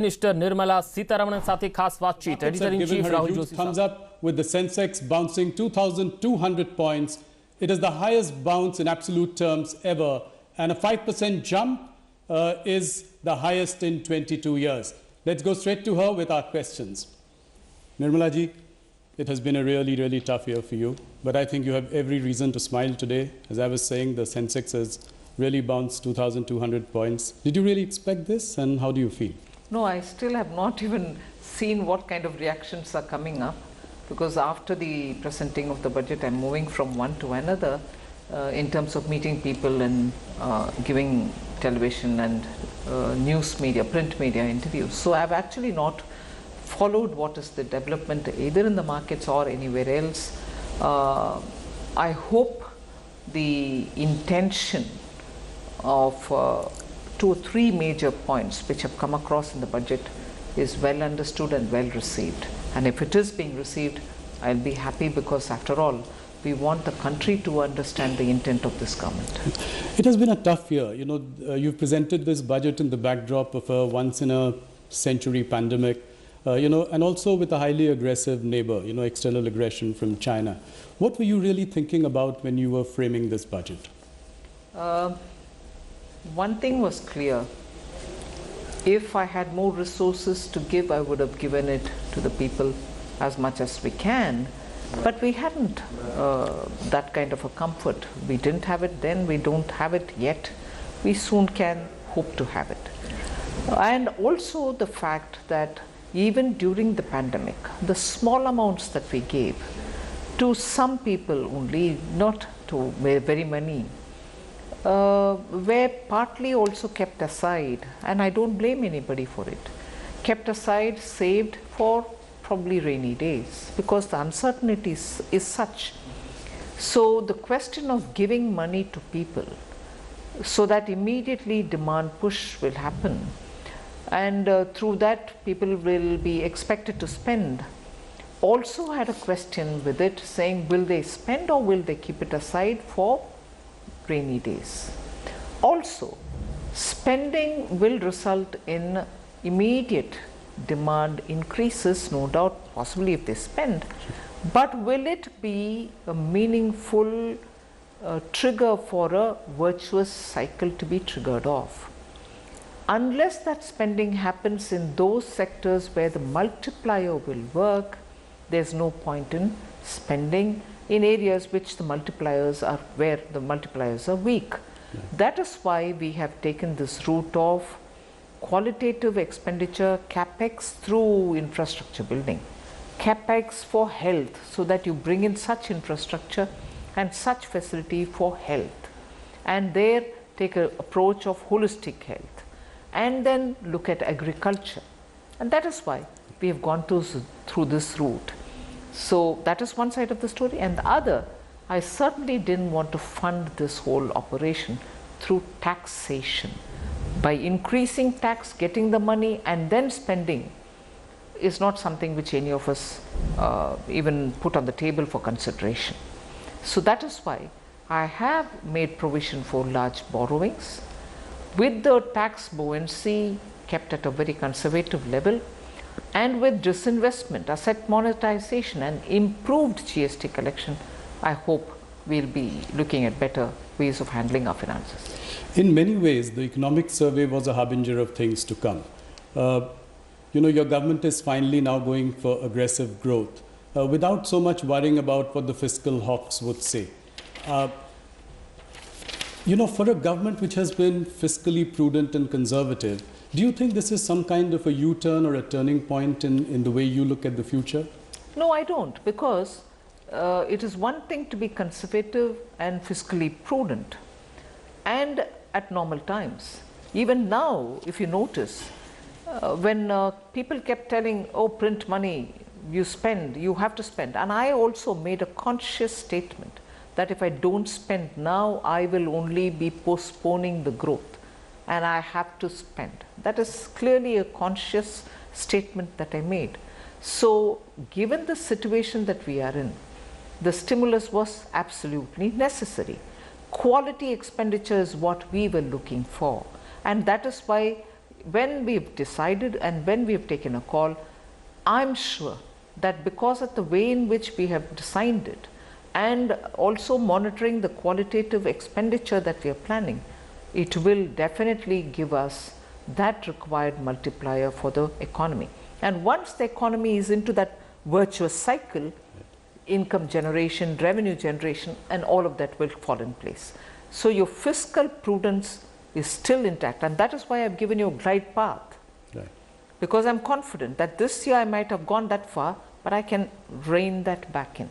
Minister Nirmala Sitharaman સાથે ખાસ વાતચીત. Markets have given her a huge thumbs up with the Sensex bouncing 2,200 points. It is the highest bounce in absolute terms ever, and a 5% jump is the highest in 22 years. Let's go straight to her with our questions. Nirmala ji, it has been a really tough year for you, but I think you have every reason to smile today. As I was saying, the Sensex has really bounced 2,200 points. Did you really expect this, and how do you feel? No, I still have not even seen what kind of reactions are coming up, because after the presenting of the budget, I'm moving from one to another in terms of meeting people and giving television and news media, print media interviews. So I've actually not followed what is the development either in the markets or anywhere else. I hope the intention of 2 or 3 major points which have come across in the budget is well understood and well received. And if it is being received, I'll be happy, because after all, we want the country to understand the intent of this government. It has been a tough year. You know, you've presented this budget in the backdrop of a once-in-a-century pandemic, and also with a highly aggressive neighbor, external aggression from China. What were you really thinking about when you were framing this budget? One thing was clear. If I had more resources to give, I would have given it to the people as much as we can. But we hadn't that kind of a comfort. We didn't have it then, we don't have it yet. We soon can hope to have it. And also the fact that even during the pandemic, the small amounts that we gave to some people only, not to very many, were partly also kept aside, and I don't blame anybody for it. Kept aside, saved for probably rainy days, because the uncertainty is such. So the question of giving money to people so that immediately demand push will happen, and through that people will be expected to spend, also had a question with it, saying will they spend or will they keep it aside for rainy days. Also, spending will result in immediate demand increases, no doubt, possibly if they spend, but will it be a meaningful trigger for a virtuous cycle to be triggered off? Unless that spending happens in those sectors where the multiplier will work, there's no point in spending in areas which the multipliers are, where the multipliers are weak. Yeah. That is why we have taken this route of qualitative expenditure, capex through infrastructure building, capex for health, so that you bring in such infrastructure and such facility for health, and there take an approach of holistic health, and then look at agriculture. And that is why we have gone through this route. So that is one side of the story, and the other, I certainly didn't want to fund this whole operation through taxation. By increasing tax, getting the money and then spending is not something which any of us even put on the table for consideration. So that is why I have made provision for large borrowings, with the tax buoyancy kept at a very conservative level, and with disinvestment, asset monetization and improved GST collection. I hope we'll be looking at better ways of handling our finances. In many ways, the economic survey was a harbinger of things to come. Your government is finally now going for aggressive growth without so much worrying about what the fiscal hawks would say. For a government which has been fiscally prudent and conservative, do you think this is some kind of a U-turn or a turning point in the way you look at the future? No, I don't, because it is one thing to be conservative and fiscally prudent, and at normal times. Even now, if you notice, when people kept telling, oh, print money, you spend, you have to spend, and I also made a conscious statement that if I don't spend now, I will only be postponing the growth, and I have to spend. That is clearly a conscious statement that I made. So given the situation that we are in, the stimulus was absolutely necessary. Quality expenditure is what we were looking for, and that is why when we've decided and when we've taken a call, I'm sure that because of the way in which we have designed it and also monitoring the qualitative expenditure that we are planning, it will definitely give us that required multiplier for the economy. And once the economy is into that virtuous cycle, income generation, revenue generation, and all of that will fall in place. So your fiscal prudence is still intact, and that is why I've given you a glide path. Right. Because I'm confident that this year I might have gone that far, but I can rein that back in.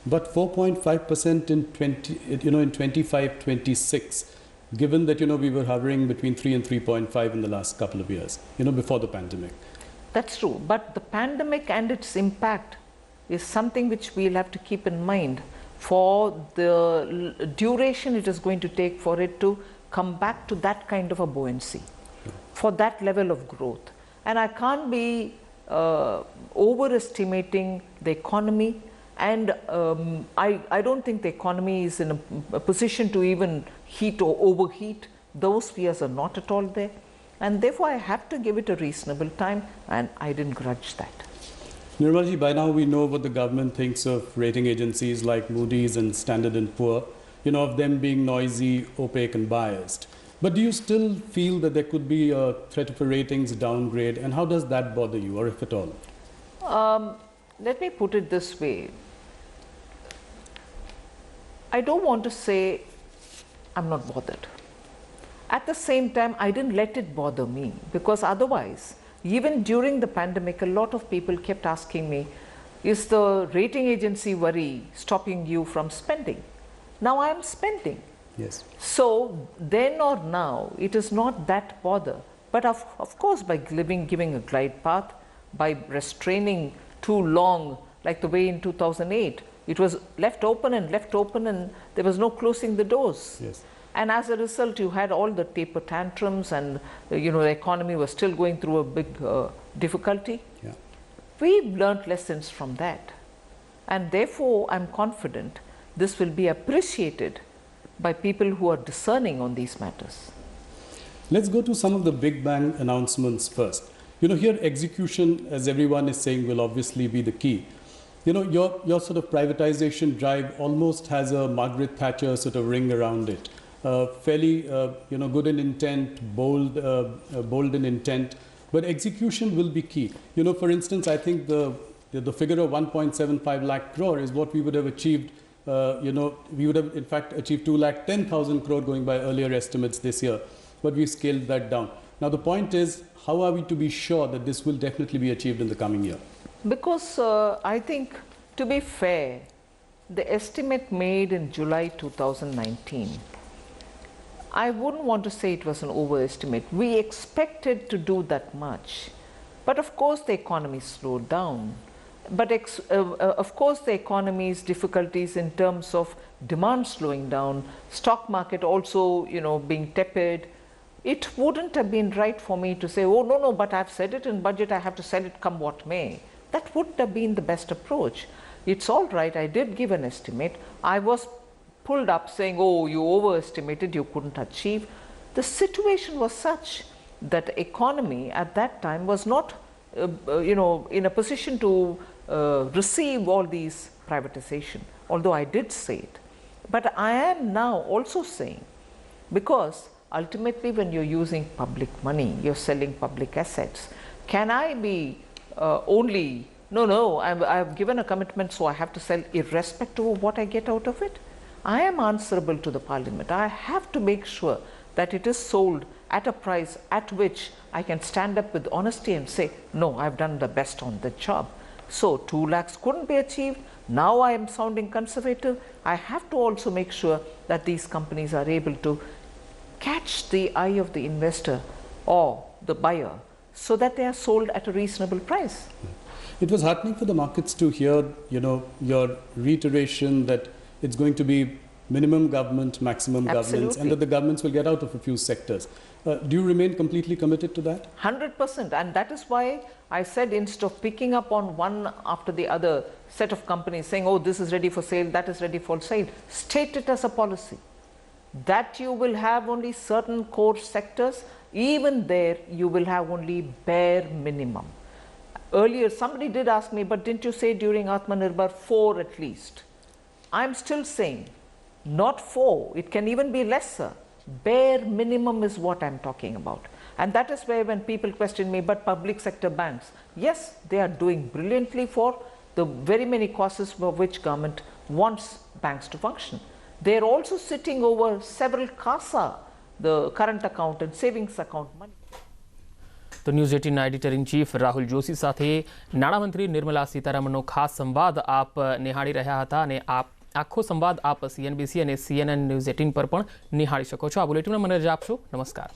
But 4.5% in 25-26, given that we were hovering between 3 and 3.5 in the last couple of years, before the pandemic. That's true, but the pandemic and its impact is something which we'll have to keep in mind for the duration it is going to take for it to come back to that kind of a buoyancy, for that level of growth. And I can't be overestimating the economy, and I don't think the economy is in a position to even heat or overheat. Those fears are not at all there, and therefore I have to give it a reasonable time, and I didn't grudge that. Nirmalji, by now we know what the government thinks of rating agencies like Moody's and Standard & Poor, of them being noisy, opaque and biased. But do you still feel that there could be a threat of a ratings downgrade, and how does that bother you, or if at all? Let me put it this way. I don't want to say I'm not bothered. At the same time, I didn't let it bother me, because otherwise, even during the pandemic, a lot of people kept asking me, is the rating agency worry stopping you from spending? Now I am spending. Yes. So then or now, it is not that bother. But of course, by giving a glide path, by restraining too long, like the way in 2008, it was left open and there was no closing the doors. Yes. And as a result, you had all the taper tantrums, and the economy was still going through a big difficulty. Yeah. We've learned lessons from that, and therefore I'm confident this will be appreciated by people who are discerning on these matters. Let's go to some of the big bang announcements first. Here execution, as everyone is saying, will obviously be the key. Your sort of privatization drive almost has a Margaret Thatcher sort of ring around it. Fairly, good in intent, bold in intent, but execution will be key. For instance, I think the figure of 1.75 lakh crore is what we would have achieved. We would have in fact achieved 2,10,000 crore going by earlier estimates this year, but we scaled that down. Now the point is, how are we to be sure that this will definitely be achieved in the coming year? Because I think, to be fair, the estimate made in July 2019, I wouldn't want to say it was an overestimate. We expected to do that much. But of course the economy slowed down. But of course the economy's difficulties in terms of demand slowing down, stock market also being tepid, it wouldn't have been right for me to say, oh no, but I've said it in budget, I have to sell it come what may. That wouldn't have been the best approach. It's all right, I did give an estimate. I was pulled up saying, oh, you overestimated, you couldn't achieve. The situation was such that the economy at that time was not in a position to receive all these privatization, although I did say it. But I am now also saying, because ultimately when you're using public money, you're selling public assets, can I be no, I've given a commitment, so I have to sell irrespective of what I get out of it? I am answerable to the Parliament. I have to make sure that it is sold at a price at which I can stand up with honesty and say, no, I've done the best on the job. So 2 lakhs couldn't be achieved. Now I am sounding conservative. I have to also make sure that these companies are able to catch the eye of the investor or the buyer so that they are sold at a reasonable price. It was heartening for the markets to hear, your reiteration that it's going to be minimum government, maximum governments, and that the governments will get out of a few sectors. Do you remain completely committed to that? 100%. And that is why I said, instead of picking up on one after the other set of companies saying, oh, this is ready for sale, that is ready for sale, state it as a policy. that you will have only certain core sectors. Even there, you will have only bare minimum. Earlier, somebody did ask me, but didn't you say during Atmanirbhar 4 at least? I'm still saying, not 4, it can even be lesser. Bare minimum is what I'm talking about. And that is where when people question me, but public sector banks, yes, they are doing brilliantly for the very many causes for which government wants banks to function. They are also sitting over several CASA, the current account and savings account money. તો news 18ના editor in chief Rahul Joshi સાથે નાણામંત્રી નિર્મલા સીતારામનનો ખાસ સંવાદ આપ નિહાળી રહ્યા હતા અને આખો સંવાદ આપ CNBC અને CNN ન્યૂઝ 18 પર પણ નિહાળી શકો છો. આ બુલેટિનમાં મને રજા આપશો. નમસ્કાર.